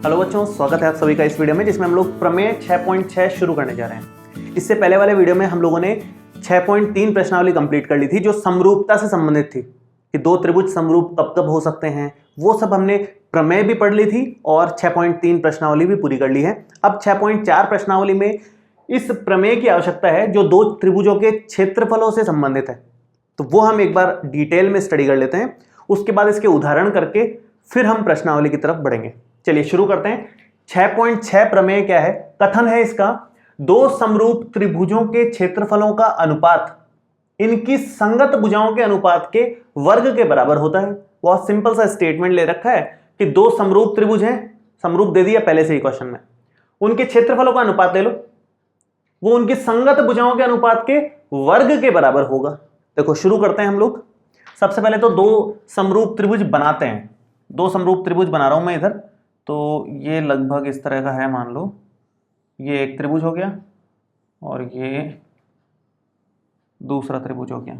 Hello बच्चों, स्वागत है आप सभी का इस वीडियो में जिसमें हम लोग प्रमेय 6.6 शुरू करने जा रहे हैं। इससे पहले वाले वीडियो में हम लोगों ने 6.3 प्रश्नावली कंप्लीट कर ली थी जो समरूपता से संबंधित थी कि दो त्रिभुज समरूप कब कब हो सकते हैं। वो सब हमने प्रमेय भी पढ़ ली थी और 6.3 प्रश्नावली भी पूरी कर ली है। अब 6.4 प्रश्नावली में इस प्रमेय की आवश्यकता है जो दो त्रिभुजों के क्षेत्रफलों से संबंधित है, तो वो हम एक बार डिटेल में स्टडी कर लेते हैं। उसके बाद इसके उदाहरण करके फिर हम प्रश्नावली की तरफ बढ़ेंगे। चलिए शुरू करते हैं। 6.6 प्रमेय क्या है? कथन है इसका, दो समरूप त्रिभुजों के क्षेत्रफलों का अनुपात इनकी संगत भुजाओं के अनुपात के वर्ग के बराबर होता है। बहुत सिंपल सा स्टेटमेंट ले रखा है कि दो समरूप त्रिभुज हैं, समरूप दे दिया पहले से ही क्वेश्चन में, उनके क्षेत्रफलों का अनुपात ले लो, वो उनकी संगत भुजाओं के अनुपात के वर्ग के बराबर होगा। देखो शुरू करते हैं हम लोग। सबसे पहले तो दो समरूप त्रिभुज बनाते हैं। दो समरूप त्रिभुज बना रहा हूं मैं इधर, तो ये लगभग इस तरह का है। मान लो ये एक त्रिभुज हो गया और ये दूसरा त्रिभुज हो गया।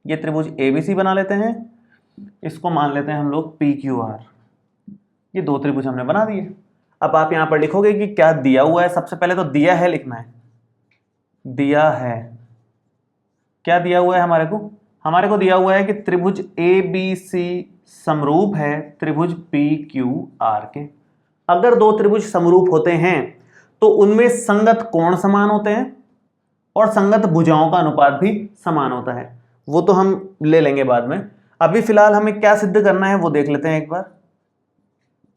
ये त्रिभुज ABC बना लेते हैं, इसको मान लेते हैं हम लोग PQR। ये दो त्रिभुज हमने बना दिए। अब आप यहां पर लिखोगे कि क्या दिया हुआ है। सबसे पहले तो दिया है लिखना है। दिया है, क्या दिया हुआ है हमारे को? हमारे को दिया हुआ है कि त्रिभुज ABC समरूप है त्रिभुज PQR के। अगर दो त्रिभुज समरूप होते हैं तो उनमें संगत कोण समान होते हैं और संगत भुजाओं का अनुपात भी समान होता है। वो तो हम ले लेंगे बाद में। अभी फिलहाल हमें क्या सिद्ध करना है वो देख लेते हैं एक बार।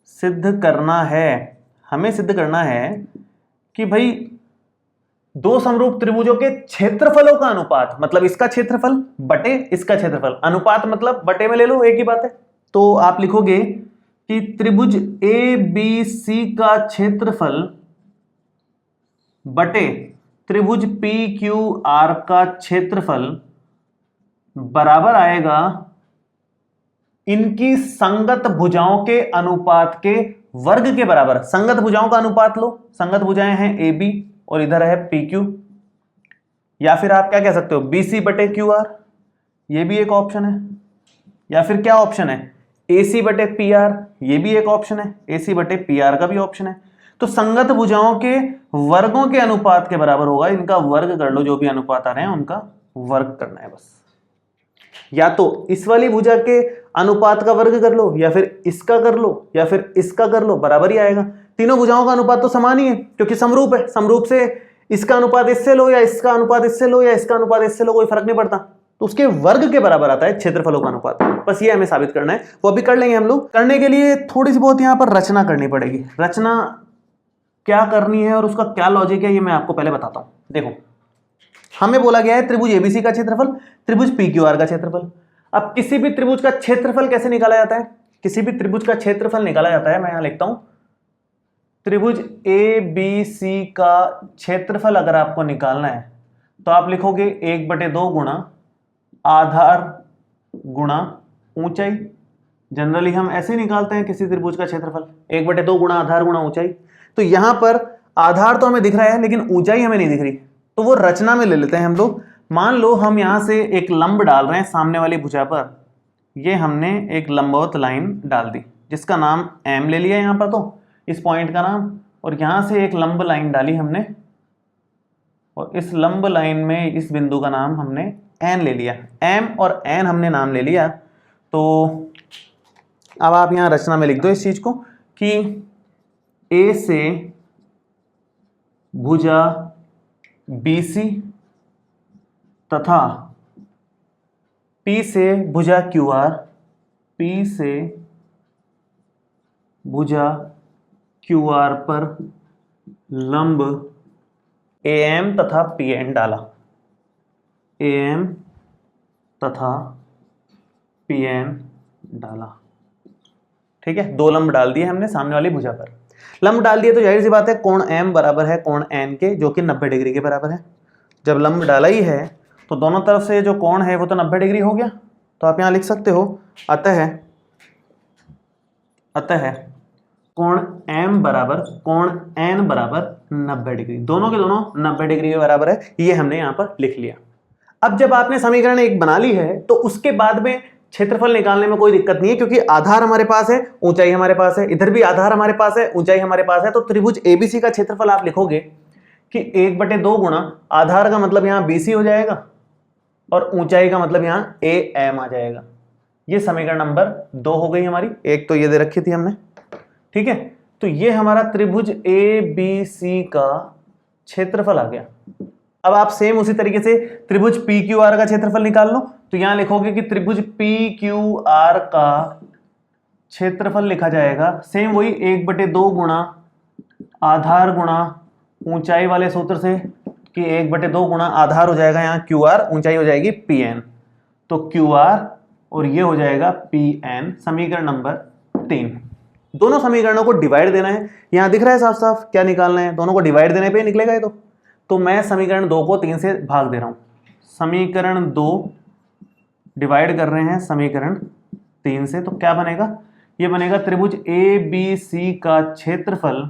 सिद्ध करना है, हमें सिद्ध करना है कि भाई दो समरूप त्रिभुजों के क्षेत्रफलों का अनुपात, मतलब इसका क्षेत्रफल बटे इसका क्षेत्रफल, अनुपात मतलब बटे में ले लो, एक ही बात है। तो आप लिखोगे कि त्रिभुज ABC का क्षेत्रफल बटे त्रिभुज PQR का क्षेत्रफल बराबर आएगा इनकी संगत भुजाओं के अनुपात के वर्ग के बराबर। संगत भुजाओं का अनुपात लो, संगत भुजाएं हैं AB और इधर है PQ, या फिर आप क्या कह सकते हो BC बटे QR, ये भी एक ऑप्शन है। या फिर क्या ऑप्शन है AC बटे PR, ये भी एक ऑप्शन है। AC बटे PR का भी ऑप्शन है। तो संगत भुजाओं के वर्गों के अनुपात के बराबर होगा। इनका वर्ग कर लो, जो भी अनुपात आ रहे हैं उनका वर्ग करना है बस। या तो इस वाली भुजा के अनुपात का वर्ग कर लो, या फिर इसका कर लो, या फिर इसका कर लो, बराबर ही आएगा। तीनों भुजाओं का अनुपात तो समान ही है क्योंकि समरूप है। समरूप से इसका अनुपात इससे लो या इसका अनुपात इससे लो या इसका अनुपात इससे लो, कोई फर्क नहीं पड़ता। तो उसके वर्ग के बराबर आता है क्षेत्रफलों का अनुपात। बस ये हमें साबित करना है, वो अभी कर लेंगे हम लोग। करने के लिए थोड़ी सी बहुत यहाँ पर रचना करनी पड़ेगी। रचना क्या करनी है और उसका क्या लॉजिक है ये मैं आपको पहले बताता हूँ। देखो हमें बोला गया है त्रिभुज ABC का क्षेत्रफल त्रिभुज PQR का क्षेत्रफल। अब किसी भी त्रिभुज का क्षेत्रफल कैसे निकाला जाता है? किसी भी त्रिभुज का क्षेत्रफल निकाला जाता है, मैं यहां लिखता हूं, त्रिभुज ABC का क्षेत्रफल अगर आपको निकालना है तो आप लिखोगे 1/2 गुणा आधार गुणा ऊंचाई। जनरली हम ऐसे ही निकालते हैं किसी त्रिभुज का क्षेत्रफल, 1/2 गुणा आधार गुणा ऊंचाई। तो यहां पर आधार तो हमें दिख रहा है लेकिन ऊंचाई हमें नहीं दिख रही, तो वो रचना में ले लेते हैं हम लोग। मान लो हम यहां से एक लंब डाल रहे हैं सामने वाली भुजा पर। ये हमने एक लंबवत लाइन डाल दी जिसका नाम M ले लिया यहां पर, तो इस पॉइंट का नाम, और यहां से एक लंब लाइन डाली हमने और इस लंब लाइन में इस बिंदु का नाम हमने N ले लिया। M और N हमने नाम ले लिया। तो अब आप यहां रचना में लिख दो इस चीज को कि A से भुजा BC तथा P से भुजा QR, P से भुजा QR पर लंब AM तथा PN डाला। AM तथा PN डाला, ठीक है। दो लंब डाल दिए हमने सामने वाली भुजा पर। लंब डाल दिए तो जाहिर सी बात है कोण M बराबर है कोण N के, जो कि 90 डिग्री के बराबर है। जब लंब डाला ही है तो दोनों तरफ से जो कोण है वो तो 90 डिग्री हो गया। तो आप यहां लिख सकते हो अतः कोण M बराबर कोण N बराबर 90 डिग्री। दोनों के दोनों 90 डिग्री के बराबर है, ये हमने यहां पर लिख लिया। अब जब आपने समीकरण एक बना ली है तो उसके बाद में क्षेत्रफल निकालने में कोई दिक्कत नहीं है, क्योंकि आधार हमारे पास है, ऊंचाई हमारे पास है, इधर भी आधार हमारे पास है, ऊंचाई हमारे पास है। तो त्रिभुज एबीसी का क्षेत्रफल आप लिखोगे कि 1/2 गुणा आधार का मतलब यहां बीसी हो जाएगा और ऊंचाई का मतलब यहां ए एम आ जाएगा। ये समीकरण नंबर 2 हो गई हमारी। एक तो ये दे रखी थी हमने, ठीक है। तो ये हमारा त्रिभुज ए बी सी का क्षेत्रफल आ गया। अब आप सेम उसी तरीके से त्रिभुज पी क्यू आर का क्षेत्रफल निकाल लो। तो यहां लिखोगे कि त्रिभुज पी क्यू आर का क्षेत्रफल लिखा जाएगा सेम वही 1/2 गुणा आधार गुणा ऊंचाई वाले सूत्र से, कि 1/2 गुणा आधार हो जाएगा यहाँ क्यू आर, ऊंचाई हो जाएगी पी एन, तो क्यू आर और ये हो जाएगा पी एन। समीकरण नंबर 3। दोनों समीकरणों को डिवाइड देना है। यहां दिख रहा है साफ साफ क्या निकालना है, दोनों को डिवाइड देने पे निकलेगा ये। तो मैं समीकरण 2 को 3 से भाग दे रहा हूं। समीकरण 2 डिवाइड कर रहे हैं समीकरण 3 से, तो क्या बनेगा, ये बनेगा त्रिभुज ए बी सी का क्षेत्रफल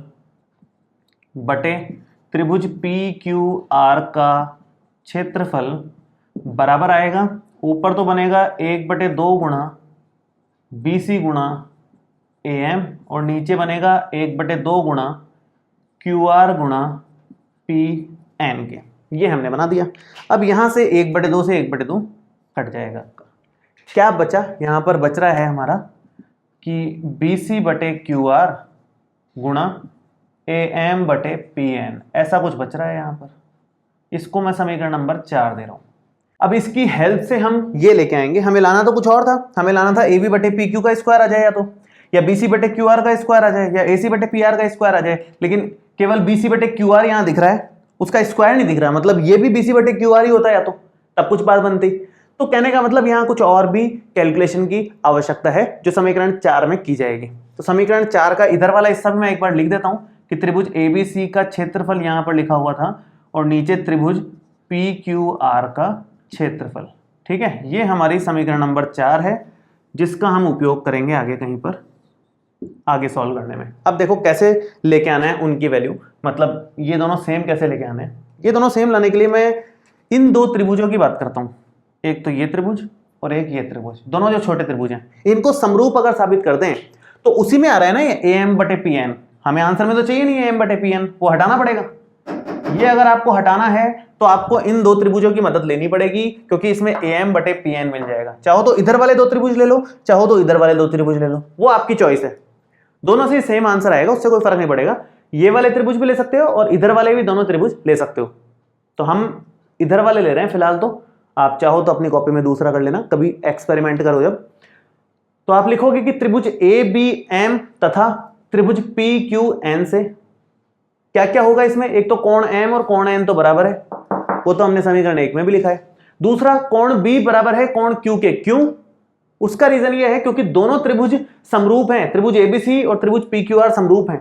बटे त्रिभुज पी क्यू आर का क्षेत्रफल बराबर आएगा, ऊपर तो बनेगा 1/2 गुणा बी सी गुणा ए एम और नीचे बनेगा 1/2 गुणा क्यू आर गुणा पी एन के। ये हमने बना दिया। अब यहां से 1/2 से 1/2 कट जाएगा। क्या बचा, यहां पर बच रहा है हमारा कि बी सी बटे क्यू आर गुणा ए एम बटे पी एन, ऐसा कुछ बच रहा है यहां पर। इसको मैं समीकरण नंबर 4 दे रहा हूं। अब इसकी हेल्प से हम ये लेके आएंगे, हमें लाना तो कुछ और था, हमें लाना था ए बी बटे पी क्यू का स्क्वायर आ जाए, या बी सी बटे क्यू आर का स्क्वायर आ जाए, या ए सी बटे पी आर का स्क्वायर आ जाए। लेकिन केवल बी सी बटे क्यू आर यहां दिख रहा है, उसका स्क्वायर नहीं दिख रहा, मतलब ये भी बी सी बटे क्यू आर ही होता है, या तो तब कुछ बात बनती। तो कहने का मतलब यहां कुछ और भी कैलकुलेशन की आवश्यकता है जो समीकरण 4 में की जाएगी। तो समीकरण 4 का इधर वाला हिस्सा मैं एक बार लिख देता हूं कि त्रिभुज एबीसी का क्षेत्रफल यहां पर लिखा हुआ था और नीचे त्रिभुज पी क्यू आर का क्षेत्रफल। ठीक है, ये हमारी समीकरण नंबर 4 है जिसका हम उपयोग करेंगे आगे कहीं पर आगे सॉल्व करने में। अब देखो कैसे लेके आना है उनकी वैल्यू, मतलब ये दोनों सेम कैसे लेके आने हैं। ये दोनों सेम लाने के लिए मैं इन दो त्रिभुजों की बात करता हूं, एक तो ये त्रिभुज और एक ये त्रिभुज, दोनों जो छोटे त्रिभुज हैं, इनको समरूप अगर साबित कर दें तो उसी में आ रहा है ना ये ए एम बटे पी एन। हमें आंसर में तो चाहिए नहीं ए एम बटे पी एन, वो हटाना पड़ेगा। ये अगर आपको हटाना है तो आपको इन दो त्रिभुजों की मदद लेनी पड़ेगी, क्योंकि इसमें ए एम बटे पी एन मिल जाएगा। चाहो तो इधर वाले दो त्रिभुज ले लो, चाहो तो इधर वाले दो त्रिभुज ले लो, वो आपकी चॉइस है। दोनों से सेम आंसर आएगा, उससे कोई फर्क नहीं पड़ेगा। ये वाले त्रिभुज भी ले सकते हो और इधर वाले भी दोनों त्रिभुज ले सकते हो। तो हम इधर वाले ले रहे हैं फिलहाल, तो आप चाहो तो अपनी कॉपी में दूसरा कर लेना, कभी एक्सपेरिमेंट करो जब। तो आप लिखोगे कि त्रिभुज ए बी एम तथा त्रिभुज पी क्यू एन से क्या क्या होगा इसमें। एक तो कोण एम और कोण एन तो बराबर है, वो तो हमने समीकरण 1 में भी लिखा है। दूसरा कोण बी बराबर है कोण क्यू के। क्यों? उसका रीजन ये है क्योंकि दोनों त्रिभुज समरूप हैं, त्रिभुज एबीसी और त्रिभुज पी क्यू आर समरूप हैं,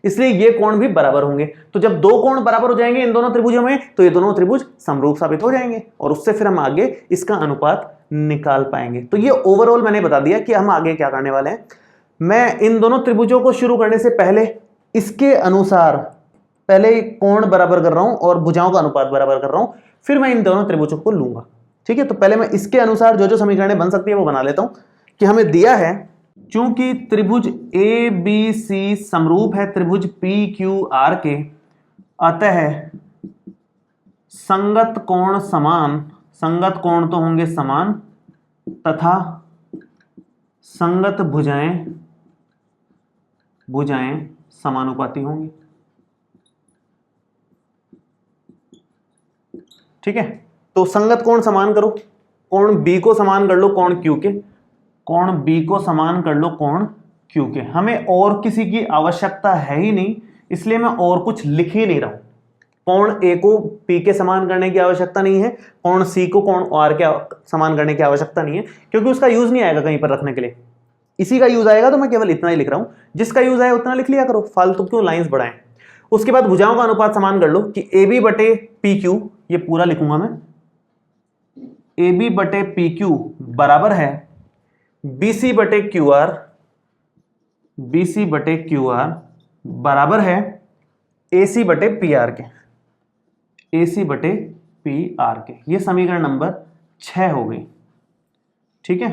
इसलिए ये कोण भी बराबर होंगे। तो जब दो कोण बराबर हो जाएंगे इन दोनों त्रिभुजों में तो ये दोनों त्रिभुज समरूप साबित हो जाएंगे और उससे फिर हम आगे इसका अनुपात निकाल पाएंगे। तो ये ओवरऑल मैंने बता दिया कि हम आगे क्या करने वाले हैं। मैं इन दोनों त्रिभुजों को शुरू करने से पहले इसके अनुसार पहले कोण बराबर कर रहा हूं और भुजाओं का अनुपात बराबर कर रहा हूं, फिर मैं इन दोनों त्रिभुजों को लूंगा। ठीक है, तो पहले मैं इसके अनुसार जो जो समीकरणें बन सकती है वो बना लेता हूं। कि हमें दिया है चूंकि त्रिभुज ए बी सी समरूप है त्रिभुज पी क्यू आर के, अतः संगत कोण समान, संगत कोण तो होंगे समान, तथा संगत भुजाएं समानुपाती होंगी। ठीक है, तो संगत कोण समान करो, कोण बी को समान कर लो कोण क्यू के, कोण बी को समान कर लो कोण क्यू के। हमें और किसी की आवश्यकता है ही नहीं, इसलिए मैं और कुछ लिख ही नहीं रहा हूं। कोण ए को पी के समान करने की आवश्यकता नहीं है, कोण सी को कोण आर के समान करने की आवश्यकता नहीं है, क्योंकि उसका यूज नहीं आएगा कहीं पर रखने के लिए, इसी का यूज आएगा। तो मैं केवल इतना ही लिख रहा हूं, जिसका यूज आए उतना लिख लिया करो, फालतू क्यों लाइंस बढ़ाएं। उसके बाद भुजाओं का अनुपात समान कर लो कि ए बी बटे पी क्यू, ये पूरा लिखूंगा मैं, ए बी बटे पी क्यू बराबर है बी सी बटे क्यू आर, बी सी बटे क्यू आर बराबर है ए सी बटे पी आर के, ए सी बटे पी आर के। ये समीकरण नंबर 6 हो गई। ठीक है,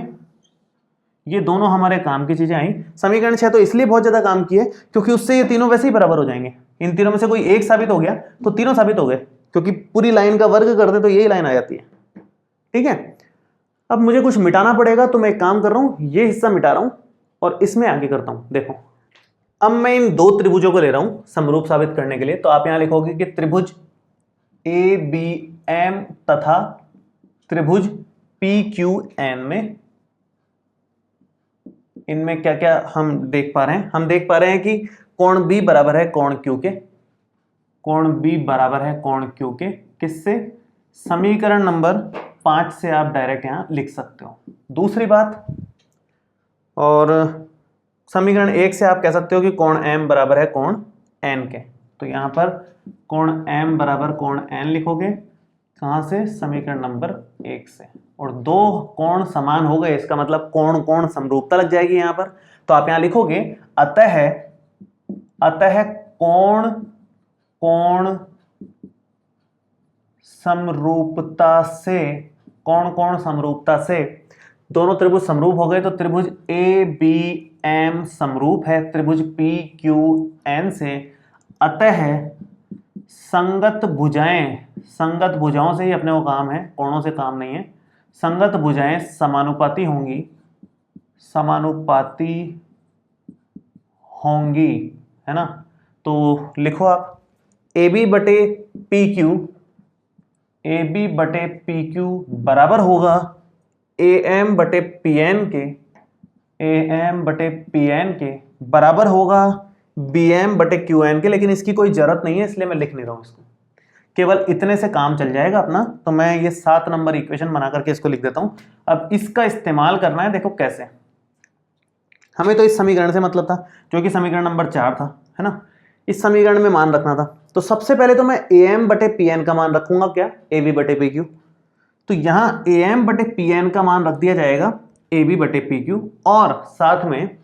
ये दोनों हमारे काम की चीजें आई। समीकरण 6 तो इसलिए बहुत ज्यादा काम की है क्योंकि उससे ये तीनों वैसे ही बराबर हो जाएंगे। इन तीनों में से कोई एक साबित हो गया तो तीनों साबित हो गए, क्योंकि पूरी लाइन का वर्ग कर दे तो यही लाइन आ जाती है। ठीक है, अब मुझे कुछ मिटाना पड़ेगा, तो मैं एक काम कर रहा हूं, ये हिस्सा मिटा रहा हूं और इसमें आगे करता हूं। देखो, अब मैं इन दो त्रिभुजों को ले रहा हूं समरूप साबित करने के लिए। तो आप यहां लिखोगे कि त्रिभुज ABM तथा त्रिभुज PQN में, इनमें क्या क्या हम देख पा रहे हैं? हम देख पा रहे हैं कि कोण B बराबर है कोण Q के। कोण B बराबर है कोण Q के किससे? समीकरण नंबर 5 से आप डायरेक्ट यहां लिख सकते हो। दूसरी बात, और समीकरण 1 से आप कह सकते हो कि कोण M बराबर है कोण N के। तो यहां पर कोण M बराबर कोण N लिखोगे, कहां से? समीकरण नंबर 1 से। और दो कोण समान हो गए, इसका मतलब कोण कोण समरूपता लग जाएगी यहां पर। तो आप यहां लिखोगे अतः कोण कोण समरूपता से, कोण कोण समरूपता से दोनों त्रिभुज समरूप हो गए। तो त्रिभुज ABM समरूप है त्रिभुज PQN से। अतः संगत भुजाएं, संगत भुजाओं से ही अपने को काम है, कोणों से काम नहीं है। संगत भुजाएं समानुपाती होंगी, समानुपाती होंगी, है ना। तो लिखो आप AB बटे PQ बराबर होगा AM बटे PN के, AM बटे PN के बराबर होगा BM बटे QN के। लेकिन इसकी कोई जरूरत नहीं है, इसलिए मैं लिख नहीं रहा हूं इसको, केवल इतने से काम चल जाएगा अपना। तो मैं ये 7 नंबर इक्वेशन बना करके इसको लिख देता हूं। अब इसका इस्तेमाल करना है, देखो कैसे। हमें तो इस समीकरण से मतलब था, जो कि समीकरण नंबर 4 था, है ना। इस समीकरण में मान रखना था। तो सबसे पहले तो मैं AM बटे PN का मान रखूंगा, क्या? AB बटे PQ। तो यहां AM बटे PN का मान रख दिया जाएगा AB बटे PQ, और साथ में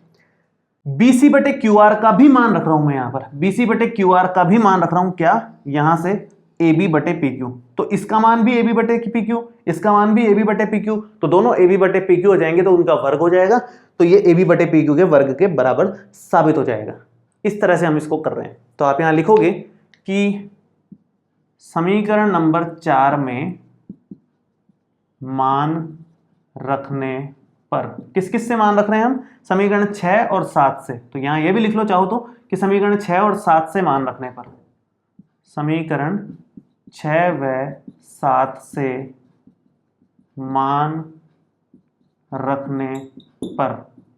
BC बटे QR का भी मान रख रहा हूं मैं यहां पर, BC बटे QR का भी मान रख रहा हूं, क्या? यहां से AB बटे PQ। तो इसका मान भी AB बटे PQ, इसका मान भी AB बटे PQ, तो दोनों AB बटे PQ हो जाएंगे, तो उनका वर्ग हो जाएगा। तो ये AB बटे PQ के वर्ग के बराबर साबित हो जाएगा। इस तरह से हम इसको कर रहे हैं। तो आप यहां लिखोगे कि समीकरण नंबर 4 में मान रखने पर, किस किस से मान रख रहे हैं हम? समीकरण 6 और 7 से। तो यहां ये भी लिख लो चाहो तो कि समीकरण 6 और 7 से मान रखने पर, समीकरण 6 व 7 से मान रखने पर।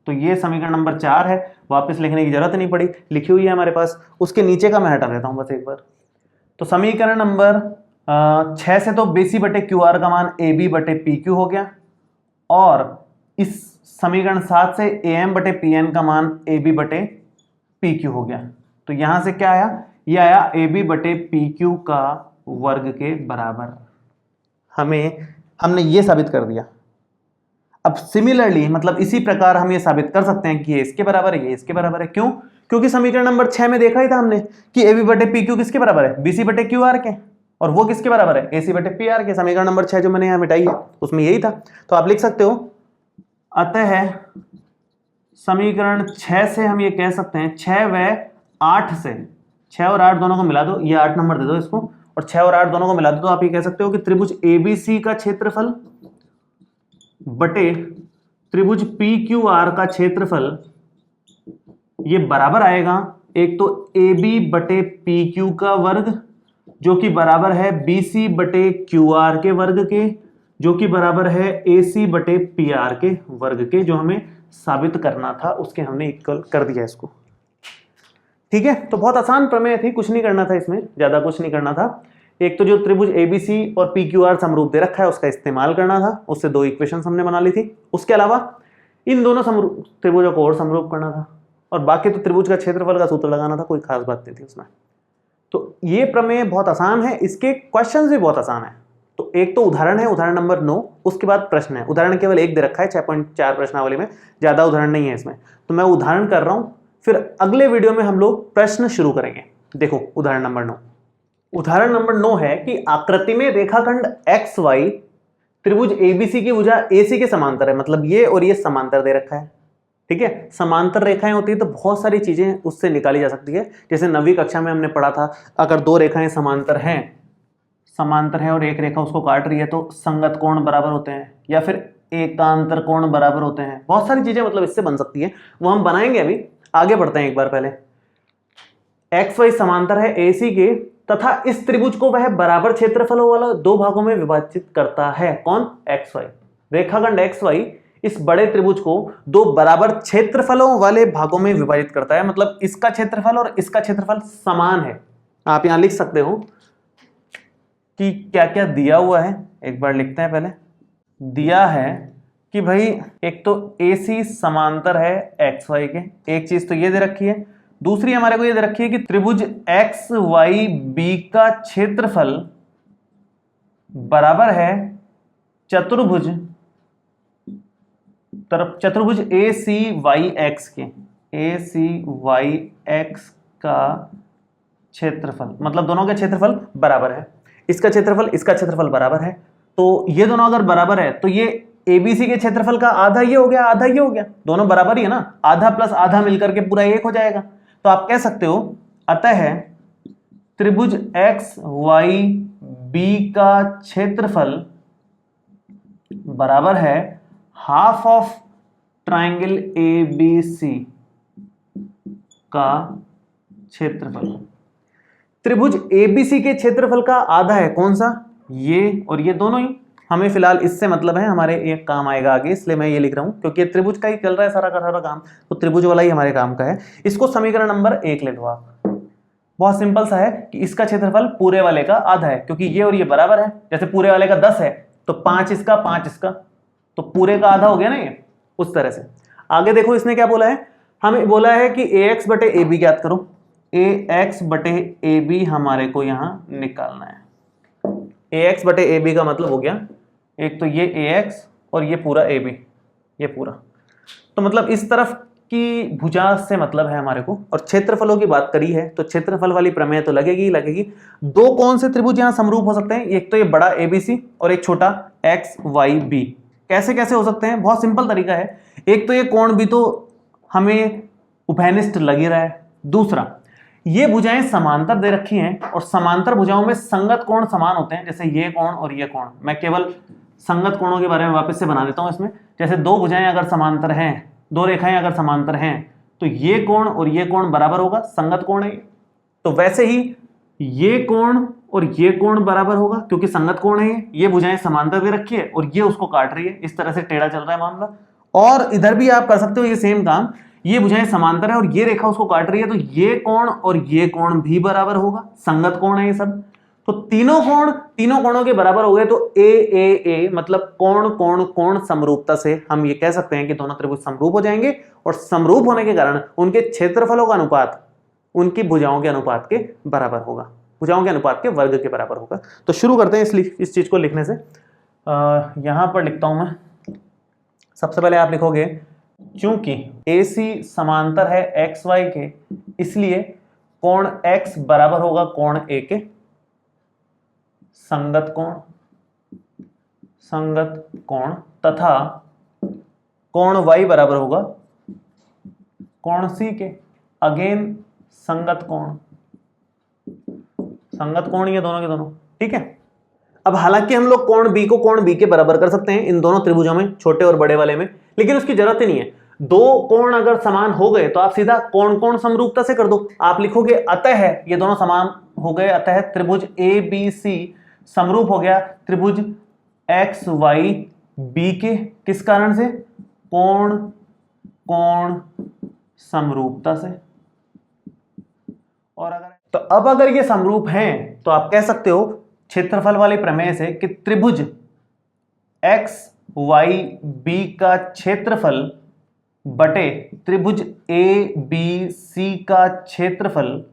तो ये समीकरण नंबर 4 है, वापस लिखने की जरूरत नहीं पड़ी, लिखी हुई है हमारे पास। उसके नीचे का मैं हटा देता हूं बस एक बार। तो समीकरण नंबर 6 से तो BC बटे QR का मान AB बटे PQ हो गया, और इस समीकरण 7 से AM बटे PN का मान AB बटे PQ हो गया। तो यहां से क्या आया? ये आया AB बटे PQ का वर्ग के बराबर। हमने ये साबित कर दिया। अब सिमिलरली, मतलब इसी प्रकार हम ये साबित कर सकते हैं कि ये इसके बराबर है, ये इसके बराबर है। क्यों? क्योंकि समीकरण नंबर 6 में देखा ही था हमने कि AB बटे PQ किसके बराबर है? BC बटे QR के, और वो किसके बराबर है? AC बटे PR के। समीकरण नंबर 6 जो मैंने यहां मिटाई है उसमें यही था। तो आप लिख सकते हो अतः समीकरण 6 से हम ये कह सकते हैं, 6 व 8 से, 6 और 8 दोनों को मिला दो, ये 8 नंबर दे दो इसको, और 6 और 8 दोनों को मिला दो, तो आप ये कह सकते हो कि त्रिभुज ABC का क्षेत्रफल बटे त्रिभुज PQR का क्षेत्रफल ये बराबर आएगा, एक तो AB बटे PQ का वर्ग जो कि बराबर है BC बटे QR के वर्ग के, जो कि बराबर है AC बटे PR के वर्ग के, जो हमें साबित करना था उसके हमने इक्वल कर दिया इसको। ठीक है, तो बहुत आसान प्रमेय थी, कुछ नहीं करना था इसमें, ज्यादा कुछ नहीं करना था। एक तो जो त्रिभुज ABC और PQR समरूप दे रखा है उसका इस्तेमाल करना था, उससे 2 इक्वेशन हमने बना ली थी। उसके अलावा इन दोनों त्रिभुजों को और समरूप करना था, और बाकी तो त्रिभुज का क्षेत्रफल का सूत्र लगाना था, कोई खास बात नहीं थी उसमें। तो ये प्रमेय बहुत आसान है, इसके क्वेश्चंस भी बहुत आसान है। तो एक तो उदाहरण है, उदाहरण नंबर 9, उसके बाद प्रश्न है। उदाहरण केवल एक दे रखा है 6.4 प्रश्नावली में, ज्यादा उदाहरण नहीं है इसमें, तो मैं उदाहरण कर रहा हूं, फिर अगले वीडियो में हम लोग प्रश्न शुरू करेंगे। देखो उदाहरण नंबर 9, उदाहरण नंबर 9 है कि आकृति में रेखाखंड XY त्रिभुज ABC की भुजा AC के समांतर है, मतलब ये और ये समांतर दे रखा है। ठीक है। समांतर रेखाएं होती है तो बहुत सारी चीजें उससे निकाली जा सकती है। जैसे 9वीं कक्षा में हमने पढ़ा था, अगर दो रेखाएं समांतर हैं और एक रेखा उसको काट रही है तो संगत कोण बराबर होते हैं, या फिर एकांतर कोण बराबर होते हैं। बहुत सारी चीजें मतलब इससे बन सकती है, वो हम बनाएंगे। अभी आगे बढ़ते हैं एक बार। पहले एक्स वाई समांतर है AC के तथा इस त्रिभुज को वह बराबर क्षेत्रफलों वाला दो भागों में विभाजित करता है। कौन? XY। रेखाखंड XY इस बड़े त्रिभुज को दो बराबर क्षेत्रफलों वाले भागों में विभाजित करता है। मतलब इसका क्षेत्रफल और इसका क्षेत्रफल समान है। आप यहां लिख सकते हो कि क्या क्या दिया हुआ है, एक बार लिखते हैं। पहले दिया है कि भाई एक तो AC समांतर है XY के, एक चीज तो ये दे रखी है। दूसरी हमारे को ये दे रखी है कि त्रिभुज XYB का क्षेत्रफल बराबर है चतुर्भुज ACYX के। ACYX का क्षेत्रफल मतलब दोनों के क्षेत्रफल बराबर है। इसका क्षेत्रफल इसका क्षेत्रफल बराबर है, तो ये दोनों अगर बराबर है तो ये ABC के क्षेत्रफल का आधा ये हो गया, आधा ये हो गया। दोनों बराबर ही है ना, आधा प्लस आधा मिलकर के पूरा एक हो जाएगा। तो आप कह सकते हो अतः त्रिभुज XYB का क्षेत्रफल बराबर है हाफ ऑफ ट्राइंगल ABC का क्षेत्रफल। त्रिभुज ABC के क्षेत्रफल का आधा है कौन सा? ये और ये दोनों ही। हमें फिलहाल इससे मतलब है, हमारे एक काम आएगा आगे, इसलिए मैं ये लिख रहा हूं क्योंकि त्रिभुज का ही चल रहा है सारा का सारा काम, तो त्रिभुज वाला ही हमारे काम का है। इसको समीकरण नंबर 1 ले लो आप। बहुत सिंपल सा है कि इसका क्षेत्रफल पूरे वाले का आधा है, क्योंकि ये और ये बराबर है। जैसे पूरे वाले का 10 है तो 5 इसका 5 इसका, तो पूरे का आधा हो गया ना ये, उस तरह से। आगे देखो इसने क्या बोला है, हमें बोला है कि AX बटे AB ज्ञात करो। AX बटे AB हमारे को यहां निकालना है। AX बटे AB का मतलब हो गया एक तो ये AX और ये पूरा AB, ये पूरा। तो मतलब इस तरफ की भुजा से मतलब है हमारे को। और क्षेत्रफलों की बात करी है तो क्षेत्रफल वाली प्रमेय तो लगेगी ही लगेगी। दो कौन से त्रिभुज यहां समरूप हो सकते हैं? एक तो ये बड़ा ABC और एक छोटा XYB। कैसे कैसे हो सकते हैं? बहुत सिंपल तरीका है। एक तो ये कोण भी तो हमें उभयनिष्ठ लग ही रहा है। दूसरा, ये भुजाएं समांतर दे रखी हैं और समांतर भुजाओं में संगत कोण समान होते हैं। जैसे ये कोण और ये कोण, मैं केवल संगत कोणों के बारे में वापस से बना देता हूं इसमें। जैसे दो भुजाएं अगर समांतर हैं, दो रेखाएं अगर समांतर हैं, तो ये कोण और ये कोण बराबर होगा, संगत कोण है। तो वैसे ही ये कोण और ये कोण बराबर होगा क्योंकि संगत कोण है। ये भुजाएं समांतर दे रखी है और ये उसको काट रही है। इस तरह से टेढ़ा चल रहा है मामला। और इधर भी आप कर सकते हो ये सेम काम। ये भुजाएं समांतर है और ये रेखा उसको काट रही है, तो ये कोण और ये कोण भी बराबर होगा, संगत कोण है ये सब। तो तीनों कोणों के बराबर हो गए। तो ए मतलब कोण कोण कोण समरूपता से हम ये कह सकते हैं कि दोनों त्रिभुज समरूप हो जाएंगे। और समरूप होने के कारण उनके क्षेत्रफलों का अनुपात उनकी भुजाओं के अनुपात के बराबर होगा, भुजाओं के अनुपात के वर्ग के बराबर होगा। तो शुरू करते हैं इस चीज को लिखने से। यहां पर लिखता हूं मैं। सबसे पहले आप लिखोगे चूंकि AC समांतर है XY के, इसलिए कोण X बराबर होगा कोण A के। संगत कोण तथा कोण Y बराबर होगा कोण C के। अगेन संगत कोण ये दोनों के दोनों, ठीक है। अब हालांकि हम लोग कोण B को कोण B के बराबर कर सकते हैं इन दोनों त्रिभुजों में, छोटे और बड़े वाले में, लेकिन उसकी जरूरत ही नहीं है। दो कोण अगर समान हो गए तो आप सीधा कोण कोण समरूपता से कर दो। आप लिखोगे अतः ये दोनों समान हो गए, अतः त्रिभुज ABC समरूप हो गया त्रिभुज XYB के। किस कारण से? कोण कोण समरूपता से। और अगर ये समरूप हैं तो आप कह सकते हो क्षेत्रफल वाले प्रमेय से कि त्रिभुज XYB का क्षेत्रफल बटे त्रिभुज ABC का क्षेत्रफल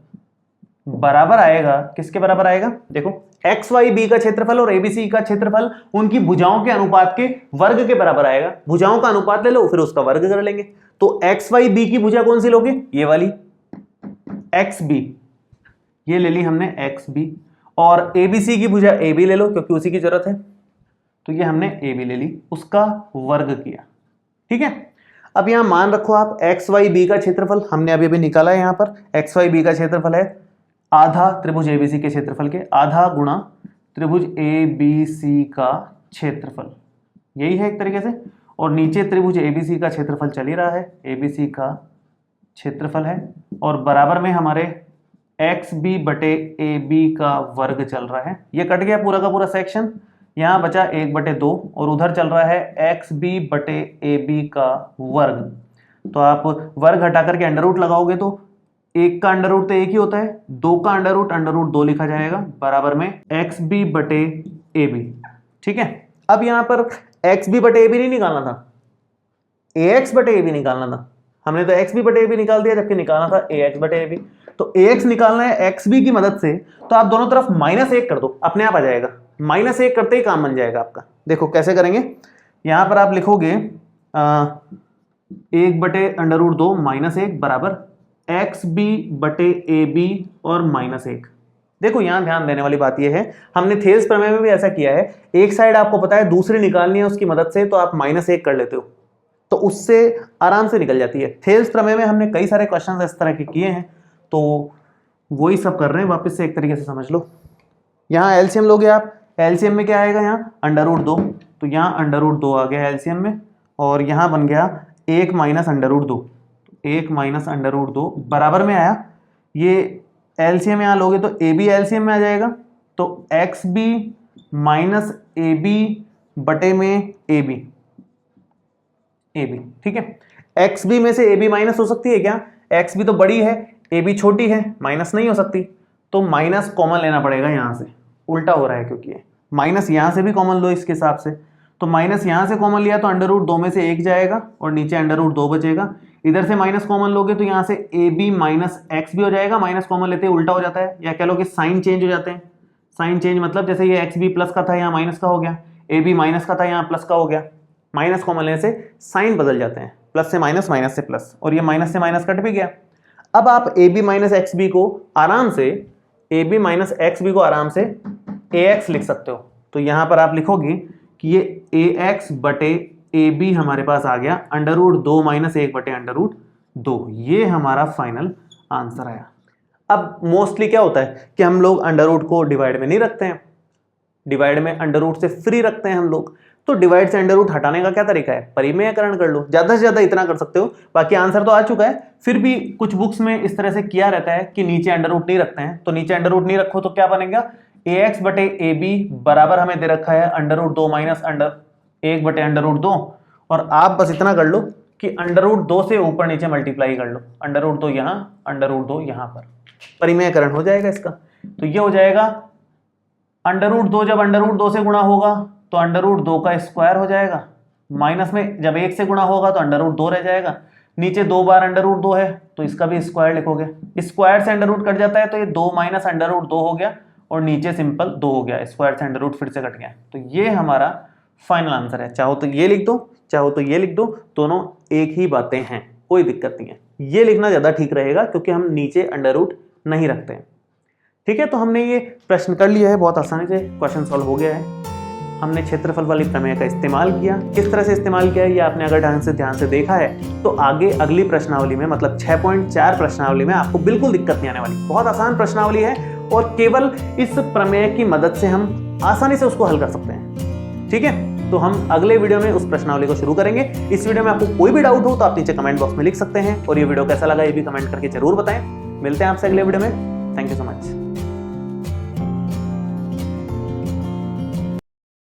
बराबर आएगा। किसके बराबर आएगा? देखो, XYB का क्षेत्रफल और ABC का क्षेत्रफल उनकी भुजाओं के अनुपात के वर्ग के बराबर आएगा। भुजाओं का अनुपात ले लो, फिर उसका वर्ग कर लेंगे। तो XYB की भुजा कौन सी लोगे? ये वाली XB, ये ले ली हमने XB। और ABC की भुजा AB ले लो क्योंकि उसी की जरूरत है, तो ये हमने AB ले ली, उसका वर्ग किया, ठीक है। अब यहाँ मान रखो आप एक्स वाई बी का क्षेत्रफल हमने अभी अभी निकाला है। यहाँ पर एक्स वाई बी का क्षेत्रफल है आधा त्रिभुज एबीसी के क्षेत्रफल के, आधा गुणा त्रिभुज एबीसी का क्षेत्रफल, यही है एक तरीके से। और नीचे त्रिभुज एबीसी का क्षेत्रफल चल ही रहा है, एबीसी का क्षेत्रफल है, और बराबर में हमारे एक्स बी बटे ए बी का वर्ग चल रहा है। ये कट गया पूरा का पूरा सेक्शन, यहाँ बचा 1/2 और उधर चल रहा है एक्स बी बटे ए बी का वर्ग। तो आप वर्ग हटा करके अंडर रूट लगाओगे तो एक का अंडर रूट तो एक ही होता है, दो का अंडर रूट 2 लिखा जाएगा, बराबर में एक्स बी बटे ए बी। ठीक है, अब यहाँ पर एक्स बी बटे ए बी नहीं निकालना था, ए एक्स बटे ए बी निकालना था। हमने तो एक्स बी बटे ए बी निकाल दिया, जबकि निकालना था ए एक्स बटे ए बी। तो ए एक्स निकालना है एक्स बी की मदद से, तो आप दोनों तरफ -1 कर दो, अपने आप आ जाएगा। -1 करते ही काम बन जाएगा आपका। देखो कैसे करेंगे, यहां पर आप लिखोगे 1/√2 -1 बराबर एक्स बी बटे ए बी और -1। देखो यहां ध्यान देने वाली बात यह है, हमने थेल्स प्रमेय में भी ऐसा किया है, एक साइड आपको पता है दूसरी निकालनी है उसकी मदद से, तो आप -1 कर लेते हो, तो उससे आराम से निकल जाती है। थेल्स प्रमेय में हमने कई सारे क्वेश्चन इस तरह के किए हैं, तो वही सब कर रहे हैं, वापस से एक तरीके से समझ लो। यहाँ एलसीएम लोगे आप, एलसीएम में क्या आएगा, यहाँ √2, तो यहाँ √2 आ गया एलसीएम में, और यहाँ बन गया 1 - √2, 1 - √2 बराबर में आया। ये एलसीएम यहाँ लोगे तो ए बी एलसीएम में आ जाएगा, तो x b minus a b बटे में ए बी, ठीक है। एक्स बी में से ए बी माइनस हो सकती है क्या, एक्स बी तो बड़ी है, ए बी छोटी है, माइनस नहीं हो सकती, तो माइनस कॉमन लेना पड़ेगा। यहाँ से उल्टा हो रहा है क्योंकि ये माइनस यहाँ से भी कॉमन लो इसके हिसाब से, तो माइनस यहाँ से कॉमन लिया तो √2 में से 1 जाएगा और नीचे √2 बचेगा। इधर से माइनस कॉमन लोगे तो यहाँ से ए बी माइनस एक्स भी हो जाएगा, माइनस कॉमन लेते ही उल्टा हो जाता है, या कह लो कि साइन चेंज हो जाते हैं। साइन चेंज मतलब जैसे ये एक्स बी प्लस का था यहाँ माइनस का हो गया, ए बी माइनस का था यहाँ प्लस का हो गया, माइनस कॉमन लेने से साइन बदल जाते हैं, प्लस से माइनस, माइनस से प्लस, और ये माइनस से माइनस कट भी गया। अब आप a b minus x b को आराम से, a b minus x b को आराम से ए एक्स लिख सकते हो। तो यहाँ पर आप लिखोगे कि ये ए एक्स बटे ए बी हमारे पास आ गया √2 - 1 बटे √2, ये हमारा फाइनल आंसर आया। अब मोस्टली क्या होता है कि हम लोग √ को डिवाइड में नहीं रखते हैं, डिवाइड में √ से फ्री रखते हैं हम लोग। तो डिवाइड से √ हटाने का क्या तरीका है, परिमेयकरण कर लो, ज्यादा से ज्यादा इतना कर सकते हो। बाकी आंसर तो आ चुका है, फिर भी कुछ बुक्स में इस तरह से किया रहता है कि नीचे √ नहीं रखते हैं, तो नीचे √ नहीं रखो तो क्या बनेगा, ए एक्स बटे ए बी बराबर हमें दे रखा है √2 माइनस 1 बटे √2, और आप बस इतना कर लो कि √2 से ऊपर नीचे मल्टीप्लाई कर लो, √2 यहाँ, √2 यहाँ पर, परिमेयकरण हो जाएगा इसका। तो ये हो जाएगा √2 जब √2 से गुणा होगा तो √2 का स्क्वायर हो जाएगा, माइनस में जब 1 से गुणा होगा तो √2 रह जाएगा, नीचे 2 बार √2 है तो इसका भी स्क्वायर लिखोगे, स्क्वायर से √ कट जाता है तो ये 2 माइनस √2 हो गया, और नीचे सिंपल 2 हो गया, स्क्वायर से √ फिर से कट गया। तो ये हमारा फाइनल आंसर है। चाहो तो ये लिख दो, चाहो तो ये लिख दो, दोनों एक ही बातें हैं, कोई दिक्कत नहीं है। ये लिखना ज्यादा ठीक रहेगा क्योंकि हम नीचे √ नहीं रखते हैं। ठीक है, तो हमने ये प्रश्न कर लिया है, बहुत आसानी से क्वेश्चन सॉल्व हो गया है। हमने क्षेत्रफल वाली प्रमेय का इस्तेमाल किया, किस तरह से इस्तेमाल किया है ये आपने अगर ध्यान से देखा है तो आगे अगली प्रश्नावली में, मतलब 6.4 प्रश्नावली में आपको बिल्कुल दिक्कत नहीं आने वाली। बहुत आसान प्रश्नावली है और केवल इस प्रमेय की मदद से हम आसानी से उसको हल कर सकते हैं। ठीक है, तो हम अगले वीडियो में उस प्रश्नावली को शुरू करेंगे। इस वीडियो में आपको कोई भी डाउट हो तो आप नीचे कमेंट बॉक्स में लिख सकते हैं, और ये वीडियो कैसा लगा ये भी कमेंट करके जरूर बताएं। मिलते हैं आपसे अगले वीडियो में। Thank you so much.